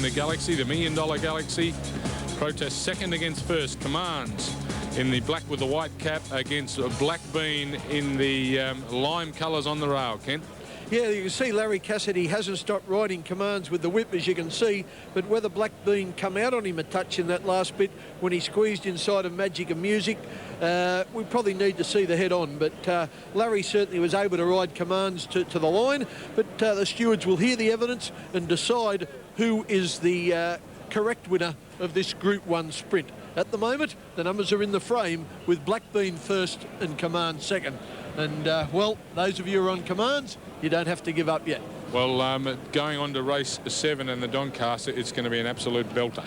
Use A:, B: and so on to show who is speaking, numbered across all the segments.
A: The Galaxy, the $1 Million Galaxy, protests second against first. Commands in the black with the white cap against Black Bean in the lime colours on the rail. Ken?
B: Yeah, you can see Larry Cassidy hasn't stopped riding. Commands with the whip, as you can see, but whether Black Bean come out on him a touch in that last bit when he squeezed inside of Magic and Music, we probably need to see the head on, but Larry certainly was able to ride Commands to the line, but the stewards will hear the evidence and decide who is the correct winner of this Group 1 sprint. At the moment, the numbers are in the frame with Black Bean first and Commands second. And, well, those of you who are on Commands, you don't have to give up yet.
A: Well, going on to race 7 in the Doncaster, it's going to be an absolute belter.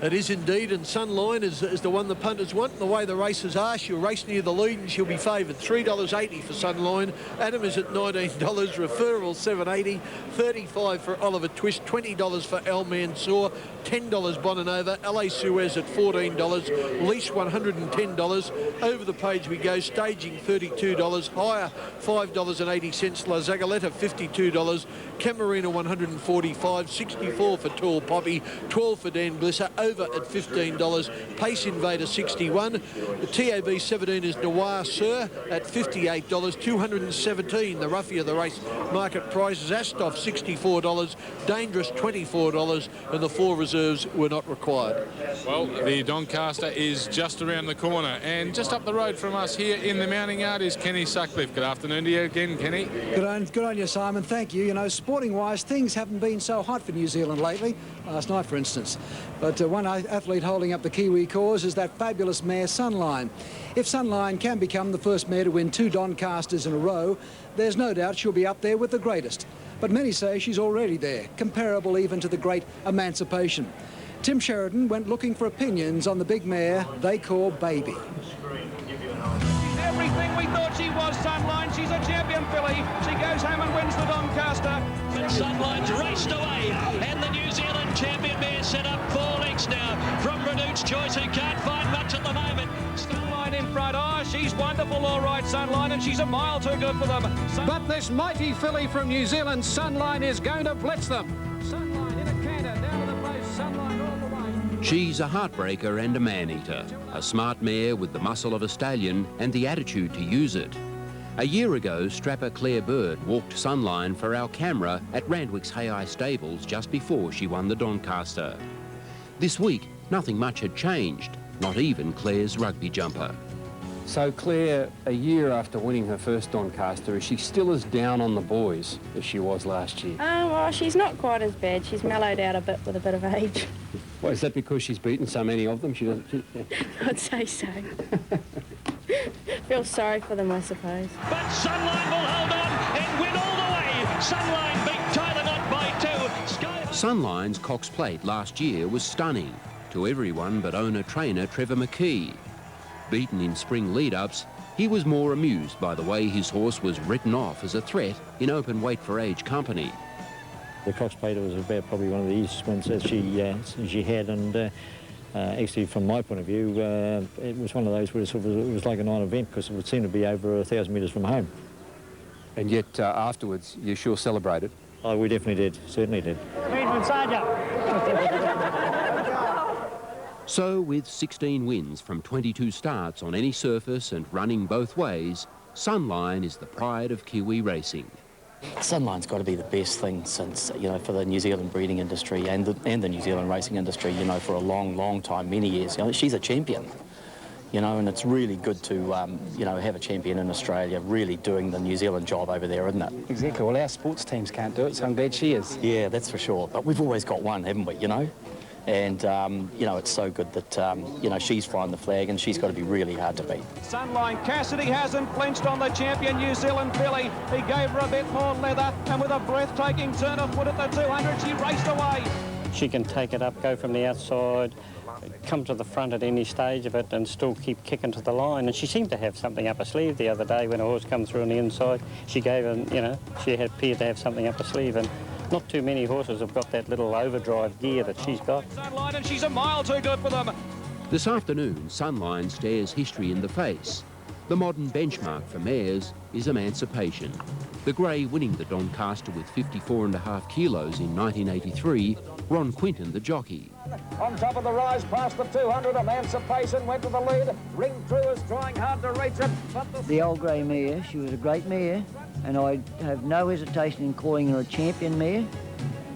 B: It is indeed, and Sunline is the one the punters want. And the way the races are, she'll race near the lead and she'll be favoured. $3.80 for Sunline. Adam is at $19. Referral $7.80. $35 for Oliver Twist. $20 for Al Mansour. $10 Bonanova. LA Suez at $14. Lease $110. Over the page we go. Staging $32. Higher $5.80. La Zagaletta $52. Camarina $145. $64 for Tall Poppy. $12 for Dan Glisser. Over at $15. Pace Invader $61. The TAB 17 is Noir Sir at $58. $217. The roughie of the race market prices. Astov $64. Dangerous $24. And the 4 reserves were not required.
A: Well, the Doncaster is just around the corner, and just up the road from us here in the mounting yard is Kenny Sutcliffe. Good afternoon to you again, Kenny.
C: Good on you, Simon. Thank you. You know, sporting-wise, things haven't been so hot for New Zealand lately. Last night, for instance. But one athlete holding up the Kiwi cause is that fabulous mare Sunline. If Sunline can become the first mare to win 2 Doncasters in a row, there's no doubt she'll be up there with the greatest. But many say she's already there, comparable even to the great Emancipation. Tim Sheridan went looking for opinions on the big mare they call Baby.
D: Everything we thought she was, Sunline. She's a champion filly. She goes home and wins the Doncaster.
E: But Sunline's raced away, and the New Zealand champion mare set up 4 lengths now from Redute's Choice, who can't find much at the moment.
D: Sunline in front. Oh, she's wonderful, all right, Sunline, and she's a mile too good for them. But this mighty filly from New Zealand, Sunline, is going to blitz them. Sunline in a canter, down to the place, Sunline all the way.
F: She's a heartbreaker and a man-eater, a smart mare with the muscle of a stallion and the attitude to use it. A year ago, strapper Claire Bird walked Sunline for our camera at Randwick's Hay Stables just before she won the Doncaster. This week, nothing much had changed, not even Claire's rugby jumper.
G: So Claire, a year after winning her first Doncaster, is she still as down on the boys as she was last year?
H: Well, she's not quite as bad. She's mellowed out a bit with a bit of age.
G: Well, is that because she's beaten so many of them? She doesn't.
H: I'd say so. Feel sorry for them, I suppose.
E: But Sunline will hold on and win all the way. Sunline beat Tyler Knott by 2.
F: Sunline's Cox Plate last year was stunning to everyone but owner-trainer Trevor McKee. Beaten in spring lead-ups, he was more amused by the way his horse was written off as a threat in open weight for age company.
I: The Cox Plate was about probably one of the easiest ones that she had, and actually, from my point of view, it was one of those where it was like a non-event because it would seem to be over 1,000 metres from home.
G: And yet, afterwards, you sure celebrated?
I: Oh, we definitely did, certainly did.
F: So, with 16 wins from 22 starts on any surface and running both ways, Sunline is the pride of Kiwi racing.
J: Sunline's got to be the best thing since, you know, for the New Zealand breeding industry and the New Zealand racing industry, you know, for a long, long time, many years. You know, she's a champion, you know, and it's really good to, you know, have a champion in Australia really doing the New Zealand job over there, isn't it?
K: Exactly. Well, our sports teams can't do it, so I'm glad she is.
J: Yeah, that's for sure. But we've always got one, haven't we, you know? And, you know, it's so good that, you know, she's flying the flag and she's got to be really hard to beat.
D: Sunline, Cassidy hasn't flinched on the champion New Zealand filly. He gave her a bit more leather, and with a breathtaking turn of foot at the 200, she raced away.
K: She can take it up, go from the outside, come to the front at any stage of it and still keep kicking to the line. And she seemed to have something up her sleeve the other day when a horse come through on the inside. She gave him, you know, she appeared to have something up her sleeve, and not too many horses have got that little overdrive gear that she's got.
D: Sunline, and she's a mile too good for them.
F: This afternoon, Sunline stares history in the face. The modern benchmark for mares is Emancipation. The grey winning the Doncaster with 54.5 kilos in 1983, Ron Quinton the jockey.
D: On top of the rise past the 200, Emancipation went to the lead. Ring True is trying hard to reach it. But
L: the old grey mare, she was a great mare, and I have no hesitation in calling her a champion mare.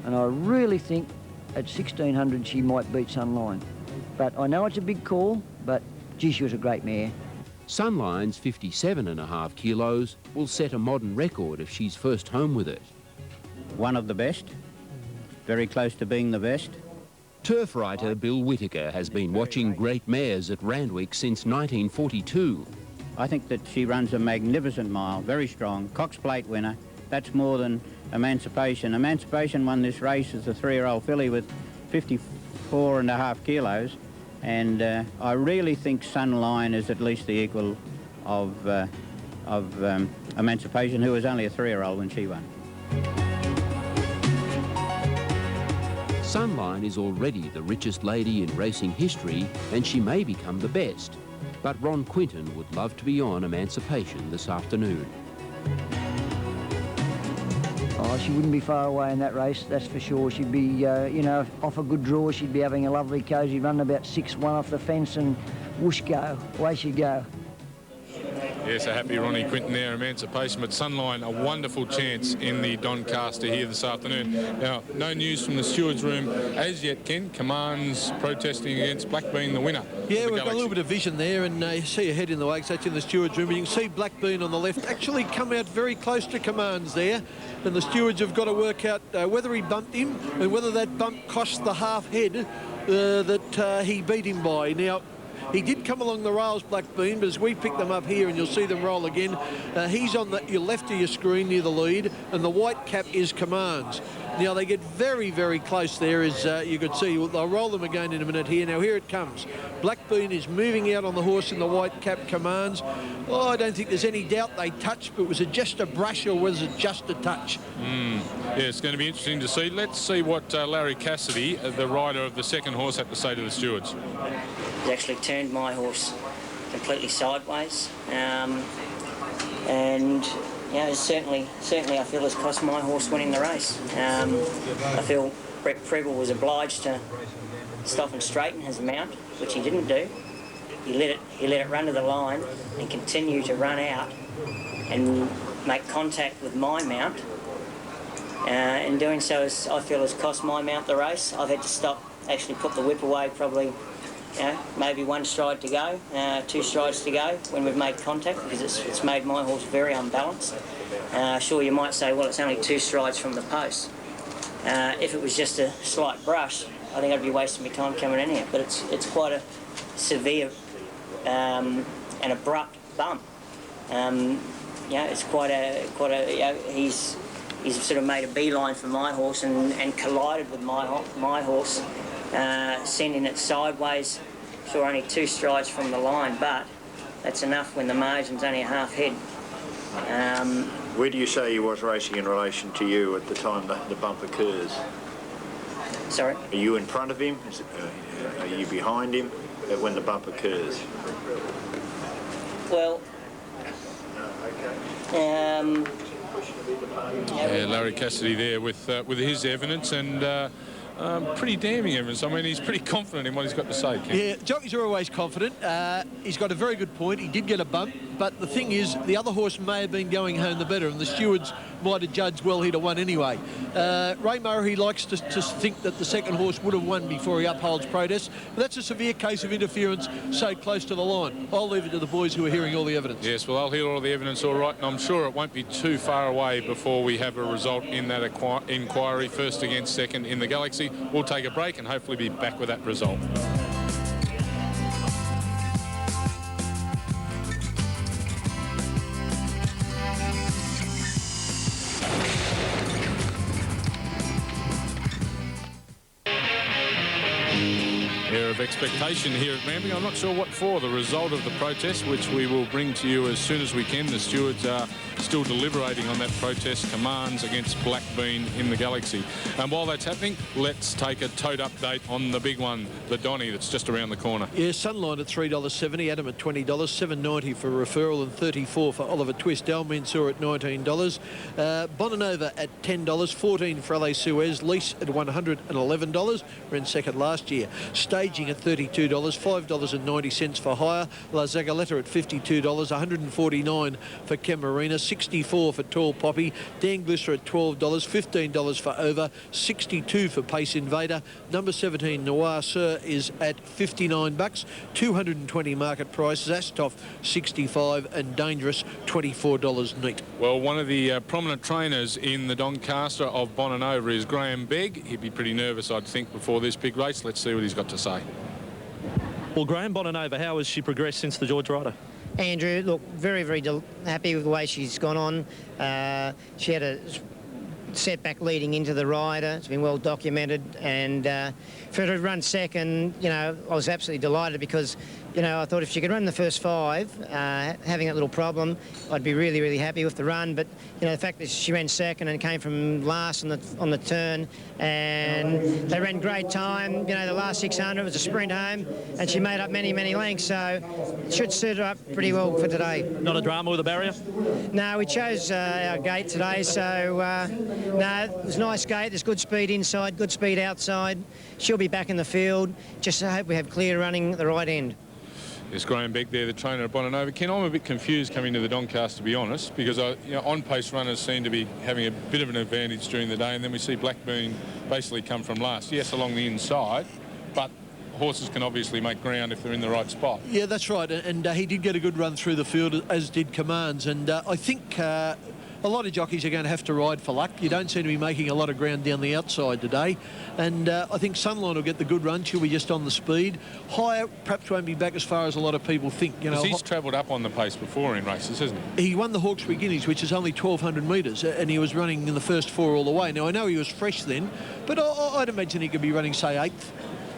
L: And I really think at 1600 she might beat Sunline. But I know it's a big call, but gee, she was a great mare.
F: Sunline's 57.5 kilos will set a modern record if she's first home with it.
M: One of the best, very close to being the best.
F: Turf writer Bill Whittaker has been watching great mares at Randwick since 1942.
M: I think that she runs a magnificent mile, very strong, Cox Plate winner. That's more than Emancipation. Emancipation won this race as a 3-year-old filly with 54.5 kilos. And I really think Sunline is at least the equal of Emancipation, who was only a 3-year-old when she won.
F: Sunline is already the richest lady in racing history, and she may become the best. But Ron Quinton would love to be on Emancipation this afternoon.
L: Oh, she wouldn't be far away in that race, that's for sure. She'd be, you know, off a good draw, she'd be having a lovely cosy run, about 6-1 off the fence, and whoosh go, away she'd go.
A: Yes, a happy Ronnie Quinton there, Emancipation, but Sunline, a wonderful chance in the Doncaster here this afternoon. Now, no news from the stewards' room as yet, Ken. Commands protesting against Blackbean, the winner.
B: Yeah, we've got a little bit of vision there, and you see a head in the wakes, that's in the stewards' room. You can see Blackbean on the left actually come out very close to Commands there, and the stewards have got to work out whether he bumped him and whether that bump cost the half head that he beat him by. Now, he did come along the rails, Blackbean, but as we pick them up here, and you'll see them roll again, he's on your left of your screen near the lead, and the white cap is Commands. Now, they get very, very close there, as you could see. They'll roll them again in a minute here. Now, here it comes. Blackbean is moving out on the horse in the white cap, Commands. Oh, I don't think there's any doubt they touched, but was it just a brush or was it just a touch?
A: Yeah, it's going to be interesting to see. Let's see what Larry Cassidy, the rider of the second horse, had to say to the stewards.
N: He actually turned my horse completely sideways, and you know, certainly I feel has cost my horse winning the race. I feel Brett Prebble was obliged to stop and straighten his mount, which he didn't do. He let it run to the line and continue to run out and make contact with my mount. In doing so, I feel has cost my mount the race. I've had to stop, actually put the whip away probably, you know, maybe 1 stride to go, 2 strides to go when we've made contact, because it's made my horse very unbalanced. Sure, you might say, well, it's only 2 strides from the post. If it was just a slight brush, I think I'd be wasting my time coming in here. But it's quite a severe and abrupt bump. Yeah, it's quite a you know, he's sort of made a beeline for my horse and collided with my horse, sending it sideways. Sure, only 2 strides from the line, but that's enough when the margin's only a half head.
O: Where do you say he was racing in relation to you at the time the bump occurs?
N: Sorry?
O: Are you in front of him? Are you behind him when the bump occurs?
N: Well,
A: yeah, Larry Cassidy there with his evidence, and pretty damning evidence. I mean, he's pretty confident in what he's got to say, Ken.
B: Yeah, jockeys are always confident. He's got a very good point. He did get a bump, but the thing is, the other horse may have been going home the better, and the stewards might have judged, well, he'd have won anyway. Ray Murray likes to think that the second horse would have won before he upholds protest, but that's a severe case of interference so close to the line. I'll leave it to the boys who are hearing all the evidence.
A: Yes, well, I'll hear all the evidence all right, and I'm sure it won't be too far away before we have a result in that inquiry, first against second in the Galaxy. We'll take a break and hopefully be back with that result. air of expectation here at Randwick. I'm not sure what for. The result of the protest, which we will bring to you as soon as we can. The stewards are still deliberating on that protest. Commands against Blackbean in the Galaxy. And while that's happening, let's take a tote update on the big one, the Donny, that's just around the corner.
B: Yeah, Sunline at $3.70, Adam at $20, $7.90 for Referral and $34 for Oliver Twist. Al Mansour at $19, Bonanova at $10, $14 for LA Suez, Lease at $111, ran second last year. Staging at $32, $5.90 for Hire. La Zagaleta at $52, $149 for Camarina, $64 for Tall Poppy. Dan Glisser at $12, $15 for Over, $62 for Pace Invader. Number 17 Noir Sir is at $59, $220 market price. Zastov $65 and Dangerous $24 neat.
A: Well, one of the prominent trainers in the Doncaster of Bonanova is Graham Begg. He'd be pretty nervous, I'd think, before this big race. Let's see what he's got to say.
P: Well, Graham, Bonanova, how has she progressed since the George Rider?
Q: Andrew, look, very, very happy with the way she's gone on. She had a setback leading into the rider. It's been well documented, and for her to run second, you know, I was absolutely delighted because, you know, I thought if she could run the first 5, having that little problem, I'd be really, really happy with the run. But, you know, the fact that she ran second and came from last on the turn, and they ran great time. You know, the last 600 was a sprint home, and she made up many, many lengths, so it should suit her up pretty well for today.
P: Not a drama with a barrier?
Q: No, we chose our gate today, so no, it was a nice gate. There's good speed inside, good speed outside. She'll be back in the field. Just I hope we have clear running at the right end.
A: There's Graham Beck there, the trainer at Bonanova. Ken, I'm a bit confused coming to the Doncaster, to be honest, because you know, on-pace runners seem to be having a bit of an advantage during the day, and then we see Blackbean basically come from last. Yes, along the inside, but horses can obviously make ground if they're in the right spot.
B: Yeah, that's right, and he did get a good run through the field, as did Commands, and I think a lot of jockeys are going to have to ride for luck. You don't seem to be making a lot of ground down the outside today. And I think Sunline will get the good run. She'll be just on the speed. Higher perhaps won't be back as far as a lot of people think. You know,
A: he's travelled up on the pace before in races, hasn't he?
B: He won the Hawkesbury Guineas, which is only 1,200 metres, and he was running in the first 4 all the way. Now, I know he was fresh then, but I'd imagine he could be running, say, 8th.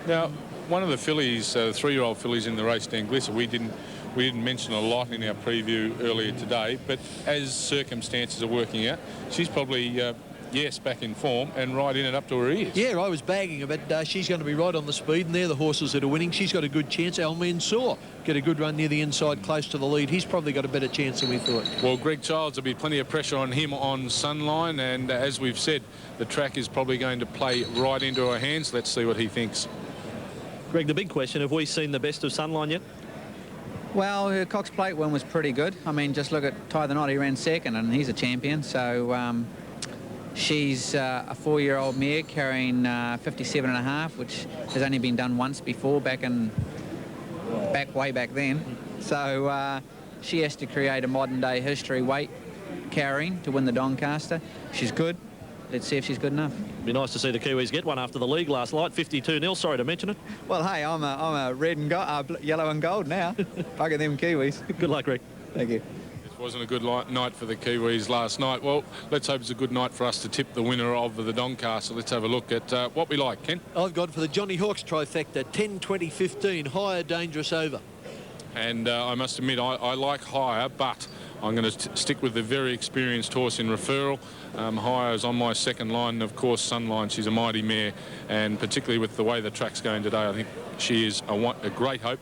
A: Now, one of the fillies, 3-year-old fillies in the race, Dan Glisser, we didn't mention a lot in our preview earlier today, but as circumstances are working out, she's probably, yes, back in form and right in it up to her ears.
B: Yeah, I was bagging her, but she's going to be right on the speed, and they're the horses that are winning. She's got a good chance. Al Mansour get a good run near the inside, close to the lead. He's probably got a better chance than we thought.
A: Well, Greg Childs, there'll be plenty of pressure on him on Sunline, and as we've said, the track is probably going to play right into her hands. Let's see what he thinks.
P: Greg, the big question, have we seen the best of Sunline yet?
M: Well, her Cox Plate one was pretty good. I mean, just look at Ty the Knot. He ran second, and he's a champion. So she's a 4-year-old mare carrying 57.5, which has only been done once before, way back then. So she has to create a modern-day history weight carrying to win the Doncaster. She's good. Let's see if she's good enough.
P: Be nice to see the Kiwis get one after the league last night, 52-0. Sorry to mention it.
M: Well, hey, I'm a red and yellow and gold now. Bugger them Kiwis.
P: Good luck, Greg.
M: Thank you.
A: It wasn't a good night for the Kiwis last night. Well, let's hope it's a good night for us to tip the winner of the Doncaster. Let's have a look at what we like, Ken.
B: I've gone for the Johnny Hawkes trifecta, 10, 20, 15, Higher, Dangerous, Over.
A: And I must admit, I like Higher, but I'm going to stick with the very experienced horse in Referral. Higher is on my second line, and of course Sunline. She's a mighty mare, and particularly with the way the track's going today, I think she is a great hope.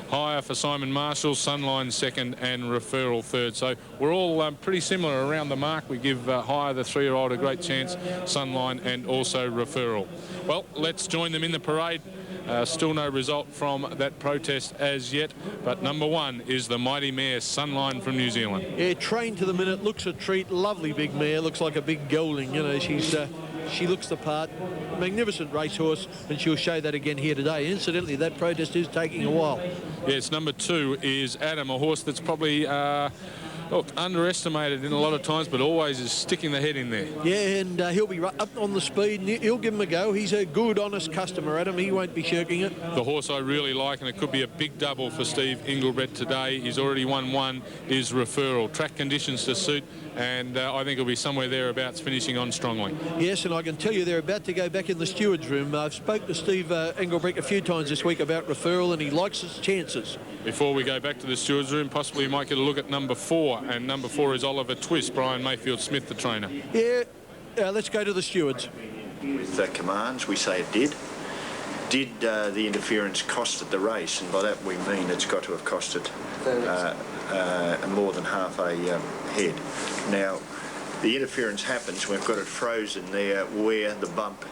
A: Higher for Simon Marshall, Sunline second, and Referral third. So we're all pretty similar around the mark. We give Higher, the 3-year-old, a great chance, Sunline, and also Referral. Well, let's join them in the parade. Still no result from that protest as yet, but number 1 is the mighty mare Sunline from New Zealand.
B: Yeah, trained to the minute, looks a treat, lovely big mare, looks like a big gelding, you know, she looks the part, magnificent racehorse, and she'll show that again here today. Incidentally, that protest is taking a while.
A: Yes, number 2 is Adam, a horse that's probably look, underestimated in a lot of times, but always is sticking the head in there.
B: Yeah, and he'll be up on the speed, and he'll give him a go. He's a good, honest customer, Adam. He won't be shirking it.
A: The horse I really like, and it could be a big double for Steve Engelbrett today. He's already won one, is Referral. Track conditions to suit, and I think it'll be somewhere thereabouts, finishing on strongly.
B: Yes, and I can tell you they're about to go back in the steward's room. I've spoke to Steve Engelbrett a few times this week about Referral, and he likes his chances.
A: Before we go back to the steward's room, possibly you might get a look at number 4, and number 4 is Oliver Twist, Brian Mayfield Smith, the trainer.
B: Yeah, let's go to the stewards.
O: With Commands, we say it did. Did the interference cost it the race? And by that we mean it's got to have cost it more than half a head. Now, the interference happens, we've got it frozen there where the bump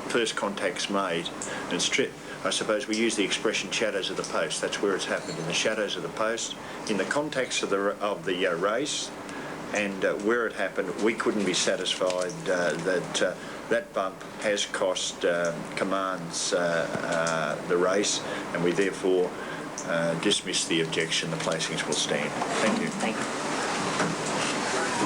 O: first contact's made, and I suppose we use the expression shadows of the post. That's where it's happened, in the shadows of the post, in the context of the race, and where it happened. We couldn't be satisfied that that bump has cost Commands the race, and we therefore dismiss the objection. The placings will stand. Thank you.
N: Thank you.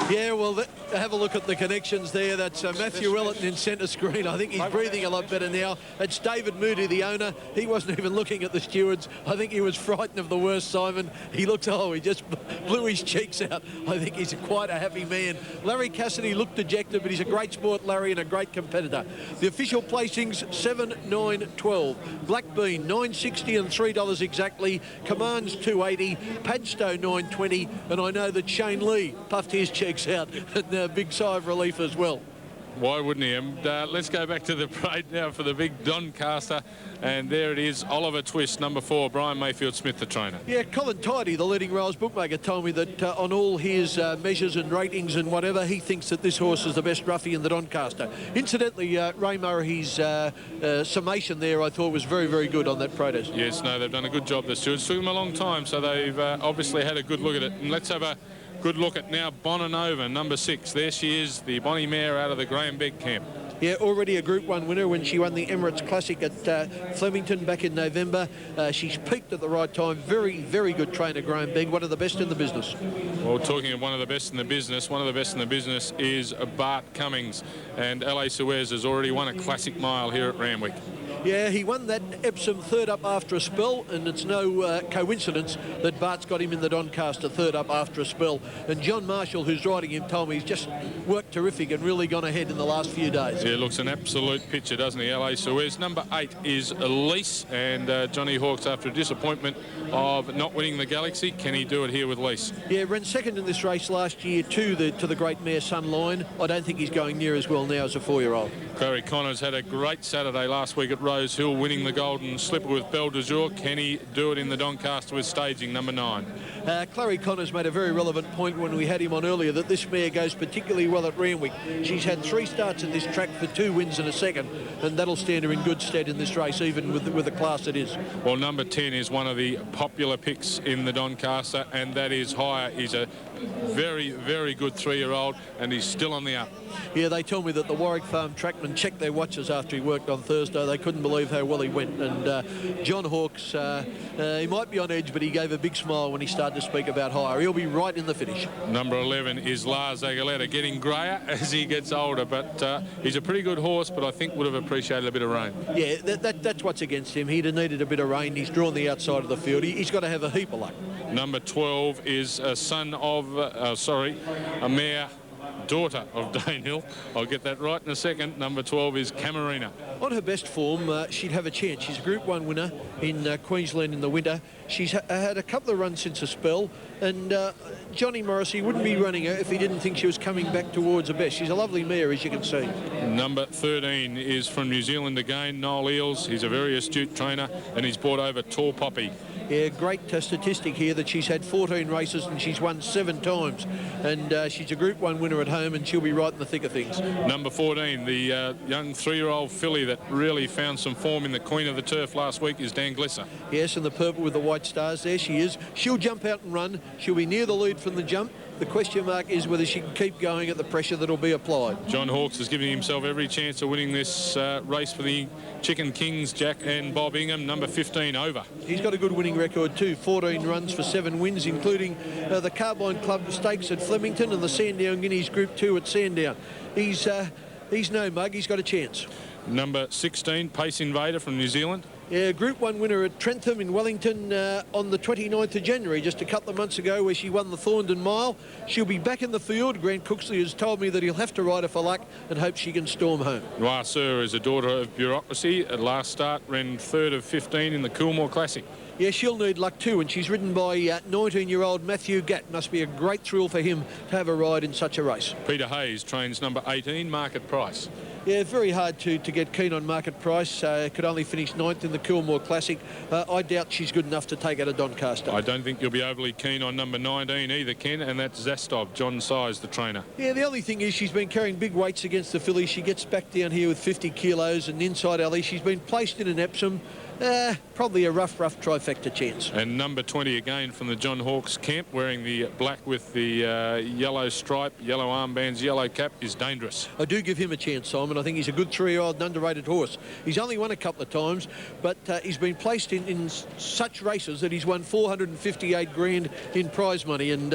B: Yeah, well, have a look at the connections there. That's Matthew Ellerton in centre screen. I think he's breathing a lot better now. It's David Moody, the owner. He wasn't even looking at the stewards. I think he was frightened of the worst, Simon. He looked, he just blew his cheeks out. I think he's quite a happy man. Larry Cassidy looked dejected, but he's a great sport, Larry, and a great competitor. The official placings, 7, 9, 12. Blackbean, $9.60 and $3 exactly. Commands, $2.80. Padstow, $9.20. And I know that Shane Lee puffed his cheeks out, and a big sigh of relief as well.
A: Why wouldn't he? And let's go back to the parade now for the big Doncaster, and there it is, Oliver Twist, number 4, Brian Mayfield Smith, the trainer.
B: Yeah, Colin Tidy, the leading rails bookmaker, told me that on all his measures and ratings and whatever, he thinks that this horse is the best roughie in the Doncaster. Incidentally, Ray Murray's summation there, I thought, was very, very good on that protest.
A: Yes, no, they've done a good job. The stewards took them a long time, so they've obviously had a good look at it. And let's have a good look at now Bonanova, number 6. There she is, the Bonnie mare out of the Graham Begg camp.
B: Yeah, already a Group 1 winner when she won the Emirates Classic at Flemington back in November. She's peaked at the right time. Very, very good trainer, Graham Begg, one of the best in the business.
A: Well, talking of one of the best in the business, one of the best in the business is Bart Cummings, and LA Suez has already won a Classic Mile here at Randwick.
B: Yeah, he won that Epsom third up after a spell, and it's no coincidence that Bart's got him in the Doncaster third up after a spell. And John Marshall, who's riding him, told me he's just worked terrific and really gone ahead in the last few days.
A: Yeah, looks an absolute picture, doesn't he, LA Suez. Number 8 is Elise, and Johnny Hawkes, after a disappointment of not winning the Galaxy, can he do it here with Elise?
B: Yeah, ran second in this race last year to the great mare Sunline. I don't think he's going near as well now as a 4-year-old.
A: Clary Connors had a great Saturday last week at Rose Hill, winning the Golden Slipper with Belle de Jour. Can he do it in the Doncaster with staging, number 9?
B: Clary Connors made a very relevant point when we had him on earlier, that this mare goes particularly well at Randwick. She's had 3 starts at this track for 2 wins and a second, and that'll stand her in good stead in this race, even with the class it is.
A: Well, number 10 is one of the popular picks in the Doncaster, and that is Higher. He's a very, very good 3-year-old, and he's still on the up.
B: Yeah, they tell me that the Warwick Farm trackman checked their watches after he worked on Thursday. They couldn't believe how well he went. And John Hawkes, he might be on edge, but he gave a big smile when he started to speak about Higher. He'll be right in the finish.
A: Number 11 is Lars Aguilera, getting greyer as he gets older, but he's a pretty good horse, but I think would have appreciated a bit of rain.
B: Yeah, that's what's against him. He'd have needed a bit of rain. He's drawn the outside of the field. He's got to have a heap of luck.
A: Number 12 is a son of, a mare, daughter of Dane Hill. I'll get that right in a second. Number 12 is Camarina.
B: On her best form, she'd have a chance. She's a Group 1 winner in Queensland in the winter. She's had a couple of runs since a spell, and Johnny Morrissey wouldn't be running her if he didn't think she was coming back towards her best. She's a lovely mare, as you can see.
A: Number 13 is from New Zealand again, Noel Eels. He's a very astute trainer, and he's brought over Tall Poppy.
B: Yeah, great statistic here that she's had 14 races and she's won 7 times. And she's a Group 1 winner at home, and she'll be right in the thick of things.
A: Number 14, the young 3-year-old filly that really found some form in the Queen of the Turf last week is Danglissa.
B: Yes, and the purple with the white stars, there she is. She'll jump out and run. She'll be near the lead from the jump. The question mark is whether she can keep going at the pressure that'll be applied.
A: John Hawkes is giving himself every chance of winning this race for the Chicken Kings, Jack and Bob Ingham, number 15 over.
B: He's got a good winning record too, 14 runs for 7 wins, including the Carbine Club Stakes at Flemington and the Sandown Guineas Group 2 at Sandown. He's no mug, he's got a chance.
A: Number 16, Pace Invader from New Zealand.
B: Yeah, Group 1 winner at Trentham in Wellington on the 29th of January, just a couple of months ago, where she won the Thorndon Mile. She'll be back in the field. Grant Cooksley has told me that he'll have to ride her for luck and hope she can storm home.
A: Noir Sur is a daughter of bureaucracy. At last start, ran 3rd of 15 in the Coolmore Classic.
B: Yeah, she'll need luck too, and she's ridden by 19-year-old Matthew Gatt. Must be a great thrill for him to have a ride in such a race.
A: Peter Hayes trains number 18, Market Price.
B: Yeah, very hard to get keen on Market Price. Could only finish 9th in the Coolmore Classic. I doubt she's good enough to take out a Doncaster.
A: I don't think you'll be overly keen on number 19 either, Ken, and that's Zastov, John Size, the trainer.
B: Yeah, the only thing is she's been carrying big weights against the fillies. She gets back down here with 50 kilos and inside alley. She's been placed in an Epsom. Probably a rough trifecta chance.
A: And number 20 again from the John Hawkes camp, wearing the black with the yellow stripe, yellow armbands, yellow cap, is Dangerous.
B: I do give him a chance, Simon. I think he's a good 3-year-old and underrated horse. He's only won a couple of times, but he's been placed in such races that he's won 458 grand in prize money. And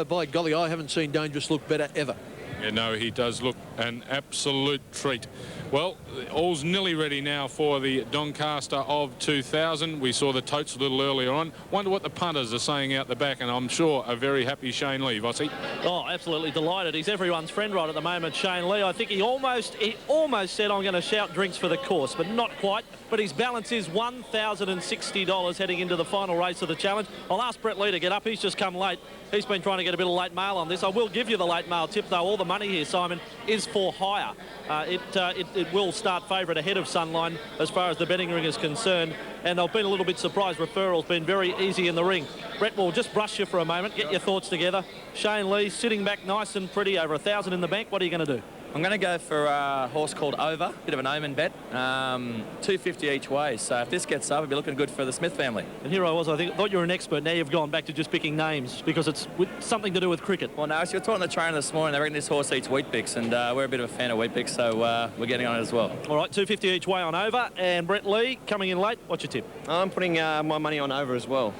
B: by golly, I haven't seen Dangerous look better ever.
A: Yeah, no, he does look an absolute treat. Well, all's nearly ready now for the Doncaster of 2000. We saw the totes a little earlier on. Wonder what the punters are saying out the back, and I'm sure a very happy Shane Lee. Vossi?
P: Oh, absolutely delighted. He's everyone's friend right at the moment, Shane Lee. I think he almost said, I'm going to shout drinks for the course, but not quite. But his balance is $1,060 heading into the final race of the challenge. I'll ask Brett Lee to get up. He's just come late. He's been trying to get a bit of late mail on this. I will give you the late mail tip, though. All the money here, Simon, is for hire. It will start favourite ahead of Sunline as far as the betting ring is concerned. And I've been a little bit surprised. Referral's been very easy in the ring. Brett will just brush you for a moment. Get your thoughts together. Shane Lee sitting back nice and pretty, over 1,000 in the bank. What are you going to do?
R: I'm going to go for a horse called Over, bit of an omen bet, $250 each way. So if this gets up, it'll be looking good for the Smith family.
P: And here I was, I thought you were an expert. Now you've gone back to just picking names because it's something to do with cricket.
R: Well, no, so you're talking to the trainer this morning. They reckon this horse eats Weet-Bix, and we're a bit of a fan of Weet-Bix, so we're getting on it as well.
P: All right, $250 each way on Over. And Brett Lee coming in late. What's your tip?
S: I'm putting my money on Over as well.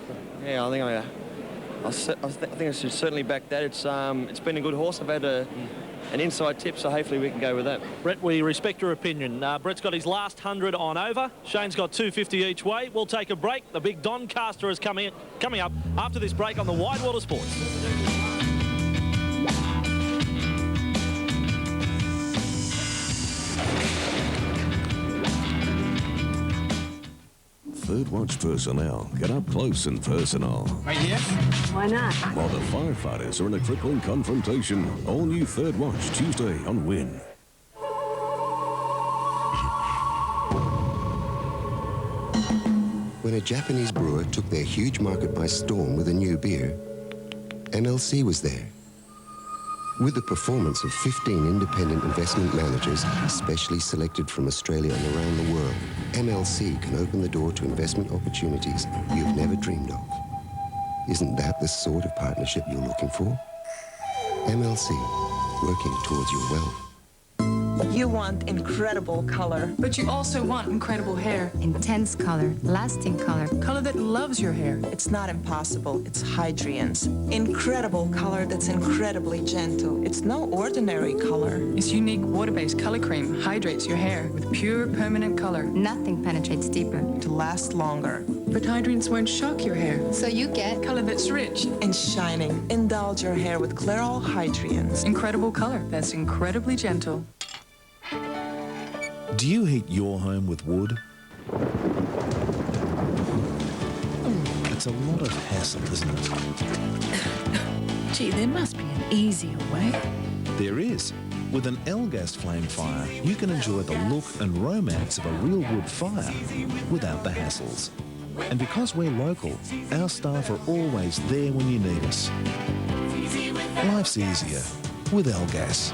S: Yeah, I think I should certainly back that. It's been a good horse. I've had an inside tip, so hopefully we can go with that.
P: Brett, we respect your opinion. Brett's got his last 100 on Over. Shane's got $250 each way. We'll take a break. The big Doncaster is coming up after this break on the Wide World of Sports.
T: Third Watch personnel get up close and personal.
U: Right here? Why not?
T: While the firefighters are in a crippling confrontation. All new Third Watch Tuesday on Win.
V: When a Japanese brewer took their huge market by storm with a new beer, MLC was there. With the performance of 15 independent investment managers, specially selected from Australia and around the world, MLC can open the door to investment opportunities you've never dreamed of. Isn't that the sort of partnership you're looking for? MLC, working towards your wealth.
W: You want incredible color.
X: But you also want incredible hair. Intense color, lasting color. Color that loves your hair.
W: It's not impossible. It's Hydrians. Incredible color that's incredibly gentle. It's no ordinary color.
X: Its unique water-based color cream hydrates your hair with pure, permanent color. Nothing penetrates deeper.
W: To last longer.
X: But Hydrians won't shock your hair. So you get color that's rich
W: and shining. Indulge your hair with Clairol Hydrians.
X: Incredible color that's incredibly gentle.
Y: Do you heat your home with wood? It's a lot of hassle, isn't it?
X: Gee, there must be an easier way.
Y: There is. With an Elgas flame fire, you can enjoy the look and romance of a real wood fire without the hassles. And because we're local, our staff are always there when you need us. Life's easier with Elgas.